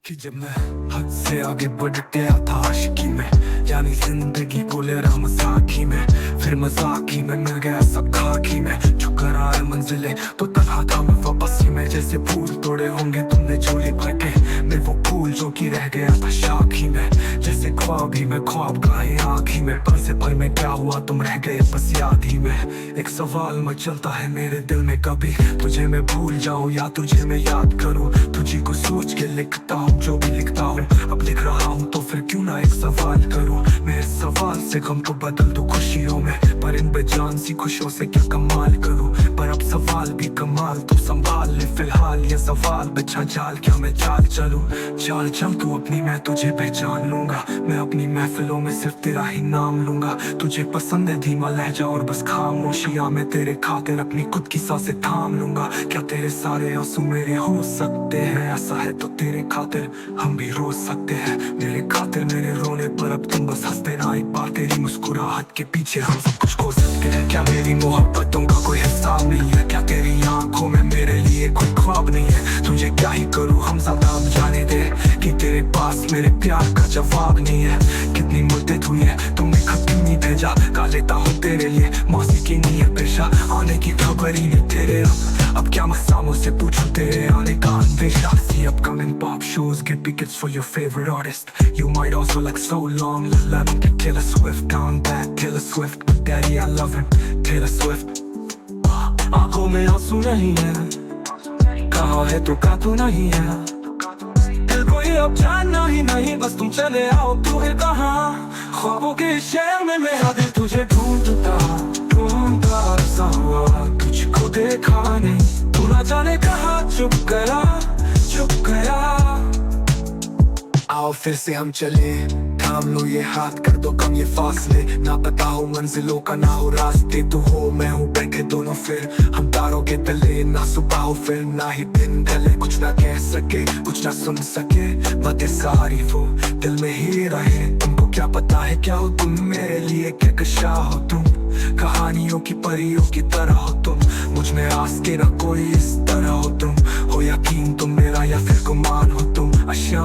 कि जब मैं हद से आगे बढ़ गया था आशिकी में, यानी जिंदगी बोले रहा मजाकी में, फिर मजाकी में मिल गया सब खाकी में। चुकर आए मंजिलें तो तन्हा था मैं वापसी में, जैसे फूल तोड़े होंगे तुमने झोली भर के, मैं वो फूल जो कि रह गया था शाखी में। जैसे ख्वाब ही में ख्वाब गाए आँखी में, पल से पल में क्या हुआ तुम रह गए बस याद ही में। एक सवाल मचलता है मेरे दिल में, कभी तुझे मैं भूल जाऊं या तुझे मैं याद करूं। तुझे को सोच के लिखता हूँ जो भी लिखता हूँ, अब लिख रहा हूँ तो फिर क्यों ना एक सवाल करूँ। मैं इस सवाल से गम को बदल दूं खुशियों में, पर इन बेजान सी खुशियों से क्या कमाल करूँ। पर अब सवाल भी कमाल तो संभाल ले फिलहाल, ये सवाल बिछा जाल क्या मैं चाल चलूं। चाल चल तू अपनी मैं तुझे पहचान लूंगा, मैं अपनी महफिलों में सिर्फ तेरा ही नाम लूंगा। तुझे पसंद है धीमा लहजा और बस खामोशियां, मैं तेरे खातिर अपनी खुद की सांसें थाम लूंगा। क्या तेरे सारे आंसू मेरे हो सकते हैं, ऐसा है तो तेरे खातिर हम भी रो सकते हैं। मेरे खातिर मेरे रोने पर अब तुम बस हंसते ना, एक बार तेरी मुस्कुराहट के पीछे हम सब कुछ खो सकते हैं। क्या मेरी मोहब्बतों का कोई हिसाब नहीं है, क्या तेरी आंखों में मेरे लिए कोई ख्वाब नहीं है। तुझे क्या ही करूँ हम ज्यादा अब जाने दे, कि तेरे पास मेरे प्यार का जवाब नहीं है। कितनी मुद्दत हुई है तुमने खत क्यों नहीं भेजा, गा लेता हूँ तेरे लिए मौसीकी नहीं है पेशा, आने की खबर ही नहीं तेरे। अब क्या मैं सामों से पूछूं तेरे आने का अंदेशा। See upcoming pop shows, get tickets for your favorite artist. You might also like so long, let me get Taylor Swift down bad, Taylor Swift, but daddy I love him, Taylor Swift. आंखों में आंसू नहीं है, कहाँ है तू का तू नहीं है, दिल को ये अब जानना ही नहीं, बस तुम चले आओ तू है कहाँ। ख्वाबों के शहर में मेरा दिल तुझे ढूंढता ढूंढता सा हुआ, तुझको देखा नहीं, तू ना जाने कहाँ चुप गया। आओ फिर से हम चले, थाम लो ये हाथ कर दो कम ये फासले, ना पता हो मंजिलों का ना हो रास्ते, तू हो मैं हूँ बैठे दोनों फिर हम तारों के तले। ना सुबह हो फिर ना ही दिन ढले, कुछ ना कह सके कुछ ना सुन सके, बातें सारी वो दिल में ही रहे। तुमको क्या पता है क्या हो तुम मेरे लिए, क्या कशा हो तुम, कहानियों की परियों की तरह हो तुम, मुझ में आस के ना कोई इस तरह हो तुम, हो यकीन तुम मेरा या फिर गुमान हो तुम। आशा